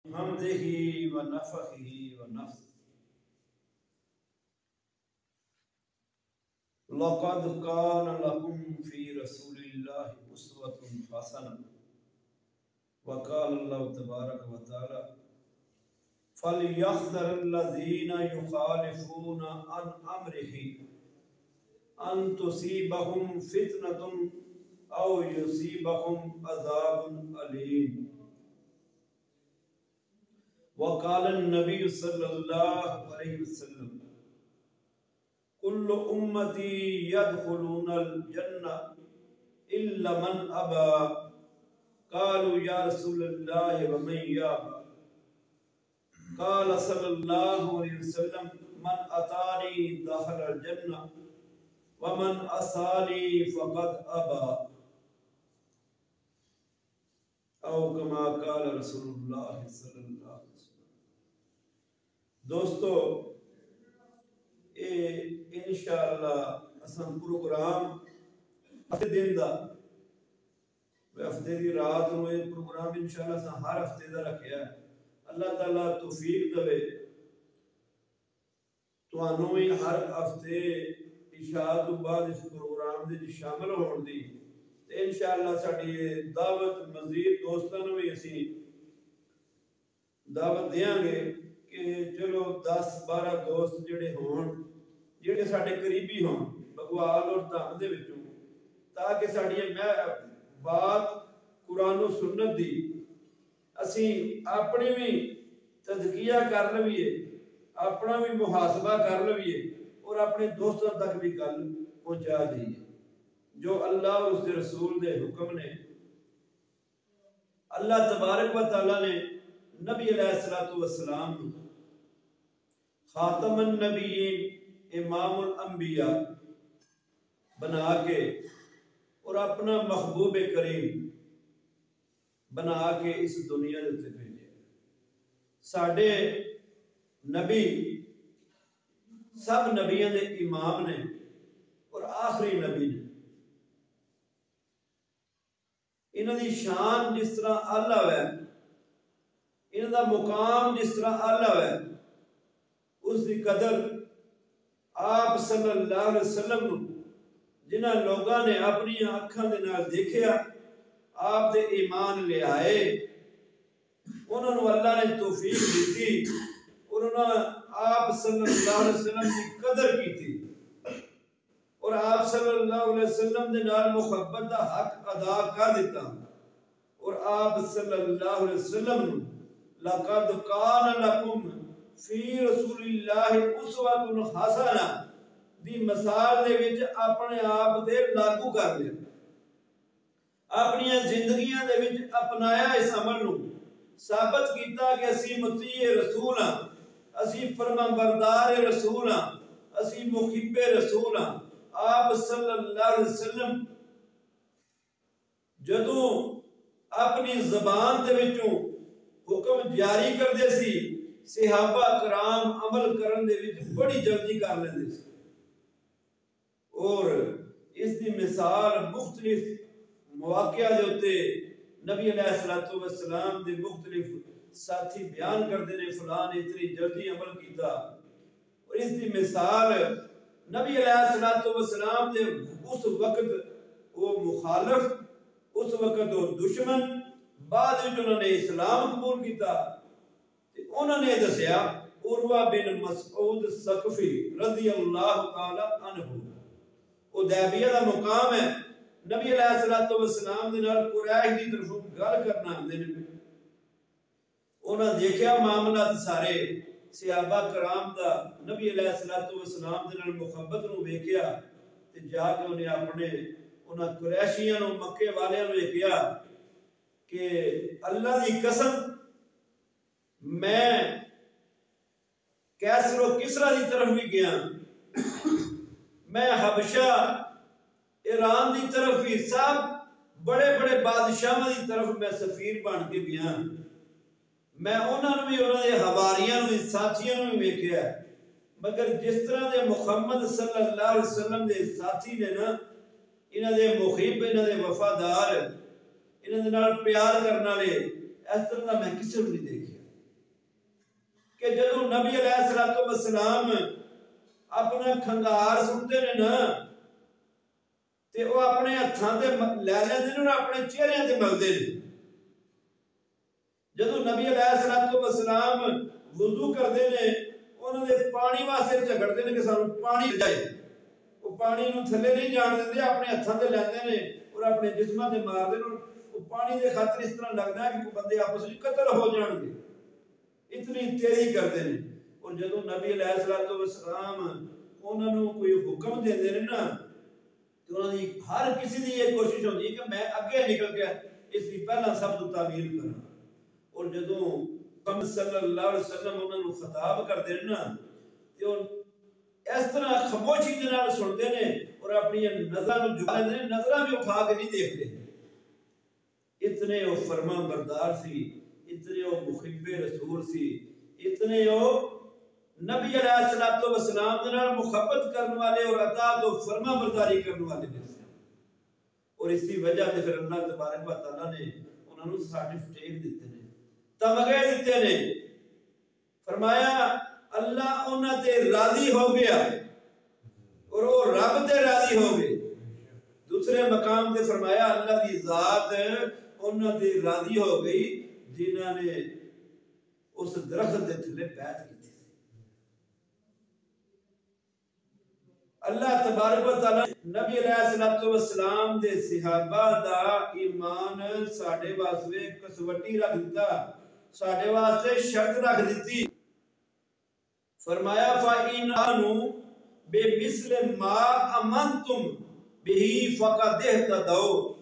حمده ونفخه ونفثه لقد كان لكم في رسول الله أسوة حسنة وقال الله تبارك وتعالى فليحذر الذين يخالفون عن أمره أن تصيبهم فتنة أو يصيبهم عذاب أليم وقال النبي صلى الله عليه وسلم كل أمتي يدخلون الجنة إلا من أبى قالوا يا رسول الله ومن يأبى قال صلى الله عليه وسلم من أطاعني دخل الجنة ومن عصاني فقد أبى او كما قال رسول اللہ صلی اللہ علیہ وسلم۔ دوستو انشاءاللہ اساں پروگرام ہفتے دن دا ہفتے دی رات نو یہ پروگرام انشاءاللہ اساں ہر ہفتے دا رکھیا ہے۔ اللہ تعالیٰ توفیق دے تانوں بھی ہر ہفتے عشاء تو بعد اس پروگرام دے شامل ہون دی انشاءاللہ ساڈی دعوت مزید دوستاں نوں بھی اسی دعوت دیاں گے کہ چلو 10-12 دوست جڑے ہون جڑے ساڈے قریبی ہون بغوال اور دھم دے وچوں تاکہ ساڈی بات قرآن و سنت دی اسی اپنی بھی تزکیہ کر لویے اپنا بھی محاسبہ کر لویے اور اپنے دوستوں تک بھی گل پہنچا دیئے جو اللہ اور اس کے رسول دے حکم نے۔ اللہ تبارک و تعالیٰ نے نبی علیہ السلام خاتم النبیین امام الانبیاء بنا کے اور اپنا محبوب کریم بنا کے اس دنیا دے تے بھیجے۔ ساڈے نبی سب نبیوں دے امام نے اور آخری نبی نے۔ انہاں دی شان جس طرح اعلیٰ ہے انہاں دا مقام جس طرح اعلیٰ ہے اس دی قدر آپ صلی اللہ علیہ وسلم جنہاں لوگاں نے اپنی آنکھاں دے نال دیکھیا آپ دے ایمان لے آئے انہوں نے اللہ نے توفیق دیتی اور انہوں نے آپ صلی اللہ علیہ وسلم کی قدر کی تھی اور آپ صلی اللہ علیہ وسلم دے نال محبت دا حق ادا کر دیتا اور آپ صلی اللہ علیہ وسلم لَقَدْ كَانَ لَكُمْ فِي رَسُولِ اللَّهِ أُسْوَةٌ حَسَنَةٌ دی مثال دے وچ اپنے آپ دے لاگو کر لیا اپنی زندگیاں دے وچ اپنایا اس عمل نو ثابت کیتا کہ اسی مطیع رسول ہاں اسی فرمان بردار رسول ہاں اسی محب رسول ہاں۔ آپ صلی اللہ علیہ وسلم جدوں اپنی زبان دے وچوں حکم جاری کر دے سی صحابہ کرام عمل کرن دے وچ بڑی جلدی کر لیندے سی اور اس دی مثال مختلف مواقع دے ہوتے نبی علیہ السلام دے مختلف ساتھی بیان کر دینے فلان اتنی جلدی عمل کیتا اور اس دی مثال نبی علیہ السلام دے اس وقت وہ مخالف اس وقت وہ دشمن بعد انہوں نے اسلام قبول کیتا انہوں نے دسیا عروہ بن مسعود ثقفی رضی اللہ تعالی عنہ حدیبیہ دا مقام ہے نبی علیہ السلام دے نال قریش دی طرف گل کرنا انہاں دیکھیا معاملات سارے صحابہ کرام دا نبی علیہ السلام دے نال محبت نو ویکھیا تے جا کے انہیں اپنے انہاں قریشیاں نو مکے والیاں نو کہیا کہ اللہ دی قسم میں کیسر و کسرا دی طرف بھی گیا میں حبشہ ایران دی طرف بھی سب بڑے بڑے بادشاہاں دی طرف میں سفیر بن کے گیا میں انہوں نے بھی انہوں نے حواریاں بھی ساتھیاں بھی ویکھیا مگر جس طرح دے محمد صلی اللہ علیہ وسلم دے ساتھی نے نا انہوں دے محب انہوں دے وفادار انہوں دے نال پیار کرنا لے اس طرح دا میں کسی نہیں دیکھیا کہ جدو نبی علیہ السلام اپنا کھنگار سنتے نے نا تے وہ اپنے ہتھاں تے لے لیندے نے اور اپنے چہرے تے ملدے نے. جدو نبی علیہ السلام وضو کردے نے انہوں نے پانی واسطے جھگڑتے ہیں کہ سانو پانی جائے. وہ پانی نو تھلے نہیں جان دیندے اپنے ہتھاں تے لیندے نے اور اپنے جسماں تے مار دے. وہ پانی دے خاطر اس طرح لگدا ہے کہ بندے آپس وچ قتل ہو جان گے اتنی تیزی کرتے ہیں. اور جدو نبی علیہ السلام انہوں نے کوئی حکم دے دے نا تو انہوں نے ہر کسی دی یہ کوشش ہوتی ہے کہ میں اگے نکل گیا اس کی پہلا سب تو تعمیل کرنا. اور جدو محمد صلی اللہ علیہ وسلم انہوں نے خطاب کرتے ہیں نا تو اس طرح خاموشی کے نال سنتے ہیں اور اپنی نظروں جھکا لیندے ہیں, نظراں بھی اٹھا کے نہیں دیکھتے. اتنے وہ فرما بردار سی, اتنے وہ محب رسول سی, اتنے وہ نبی علیہ السلام کے نال محبت کرنے والے اور اطاعت و فرما برداری کرنے والے تھے. اور اسی وجہ سے پھر اللہ تبارک و تعالیٰ نے انہوں نے سرٹیفکیٹ دیتے ہیں, تمغے دیتے ہیں. فرمایا اللہ انہاں تے راضی ہو گیا اور وہ رب تے راضی ہو گئے. دوسرے مقام تے فرمایا اللہ دی ذات انہاں تے راضی ہو گئی جنہاں نے اس درخت دے تھلے بیعت کی. اللہ تبارک و تعالی نبی علیہ السلام دے صحابہ دا ایمان ساڈے واسطے کسوٹی رکھ دیتا, ساڈے واسطے شرط رکھ دیتی. فرمایا فَإِنْ بِمِثْلِ مَا أَمَنْتُمْ بِهِ فَقَدْ اهْتَدَوْا.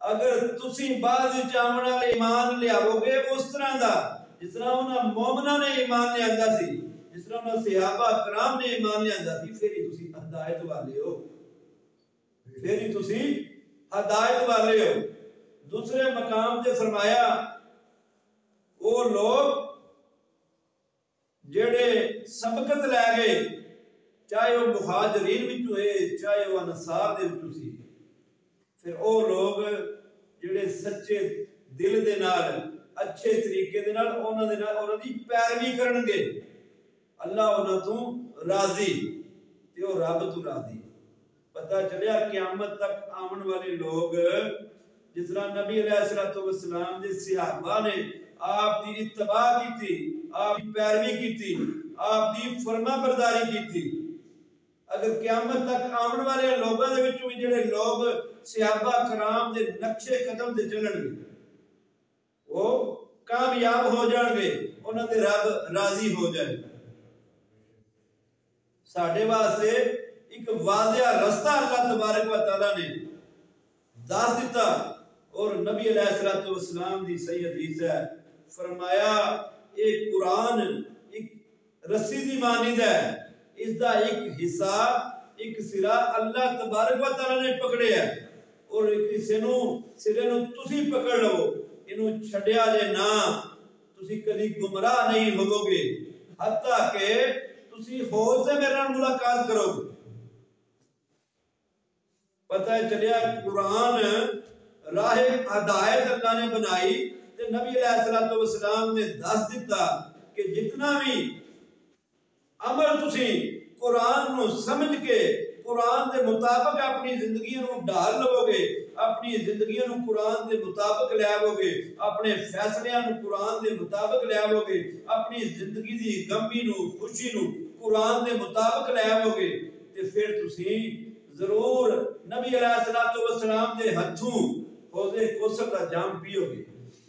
اگر تسی بعض چاونا ایمان لے آو گے اس طرح دا جس طرح انہاں مومنہ نے ایمان لے آندا سی, جس طرح انہاں صحابہ کرام نے ایمان لے آندا سی, پھر ہی تسی ہدایت والے ہو, پھر ہی تسی ہدایت والے ہو. دوسرے مقام تے فرمایا وہ لوگ جڑے سبقت لے گئے چاہے وہ مہاجرین وچوں ہے چاہے وہ انصار دے وچوں سی, پھر وہ لوگ جڑے سچے دل دے نال اچھے طریقے دے نال انہاں دی پیروی کرن گے, اللہ انہاں تو راضی تے وہ رب تو راضی. پتہ چلیا قیامت تک آمن والے لوگ جس طرح نبی علیہ السلام دے صحابہ نے آپ دی اتباع کی تھی, آپ دی پیروی کی تھی, آپ دی فرما برداری کی تھی. اگر قیامت تک آمن والے لوگوں دے وچوں بھی جڑے لوگ صحابہ کرام دے نقشے قدم تے چلن گے وہ کامیاب ہو جان گے, انہاں دے رب راضی ہو جائے. ساڈے واسطے ایک واضح رستہ اللہ تبارک و تعالیٰ نے دس دیتا. اور نبی علیہ السلام دی صحیح حدیث ہے, فرمایا ایک قرآن ایک رسی دی مانند ہے, اس دا ایک حصہ ایک سرا اللہ تبارک و تعالیٰ نے پکڑے ہے اور کسی نو سرے نو تسی پکڑ لو, انو چھڑیا جے نا تسی کدی گمراہ نہیں ہوو گے حتیٰ کہ تسی ہو سے میرے نال ملاقات کرو گے. پتہ چلیا قرآن راہ ہدایت اللہ نے بنائی تے نبی علیہ السلام نے دس دیتا کہ جتنا بھی عمل تسی قرآن نو سمجھ کے قرآن دے مطابق اپنی زندگی نو ڈال لو گے, اپنی زندگی نو قرآن دے مطابق لے آو گے, اپنے فیصلے نو قرآن دے مطابق لے آو گے, اپنی زندگی دی غمی نو خوشی نو قرآن دے مطابق لے آو گے, تے پھر تسی ضرور نبی علیہ السلام دے ہتھوں حوض کوثر دا جام پیو گے,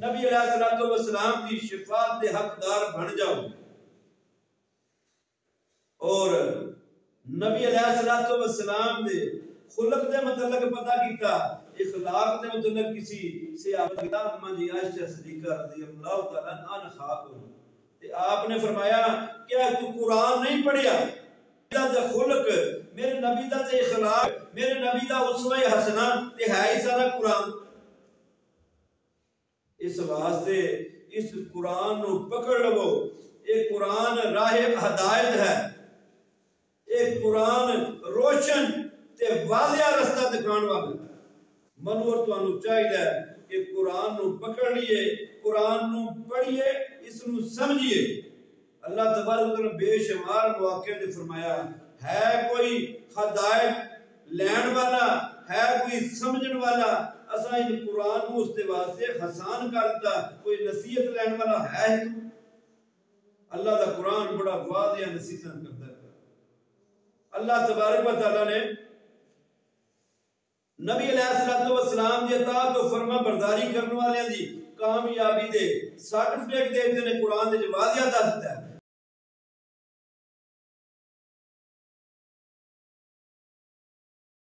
نبی علیہ السلام دی شفاعت دے حقدار بن جاؤ گے. اور نبی علیہ السلام دے خلق دے متعلق پتہ کیتا, اخلاق دے متعلق کسی سے آپ کیتا اماں جی عائشہ صدیقہ رضی اللہ تعالیٰ عنہ خاک ہو, تے آپ نے فرمایا کیا تو قرآن نہیں پڑھیا؟ دا خلق میرے نبی دا تے اخلاق میرے نبی دا اسوہ حسنہ تے ہے ہی سارا قرآن. اس واسطے اس قرآن نو پکڑ لو, ایک قرآن راہ ہدایت ہے, ایک قرآن روشن تے واضح رستہ دکھان والا. منور تو انو چاہیے کہ قرآن نو پکڑ لیے, قرآن نو پڑھیے, اس نو سمجھیے. اللہ تبارک و تعالیٰ بے شمار مواقع نے فرمایا ہے کوئی ہدایت لین والا ہے کوئی سمجھن والا اسا ان قرآن کو اس دے واسطے حسان کرتا کوئی نصیحت لین والا ہے اللہ دا قرآن بڑا واضح نصیحت کرتا ہے اللہ تبارک و تعالیٰ نے نبی علیہ الصلوۃ والسلام دی اطاعت و فرما برداری کرنے والے دی کامیابی دے سرٹیفکیٹ دے نے قرآن دے واضح دستا ہے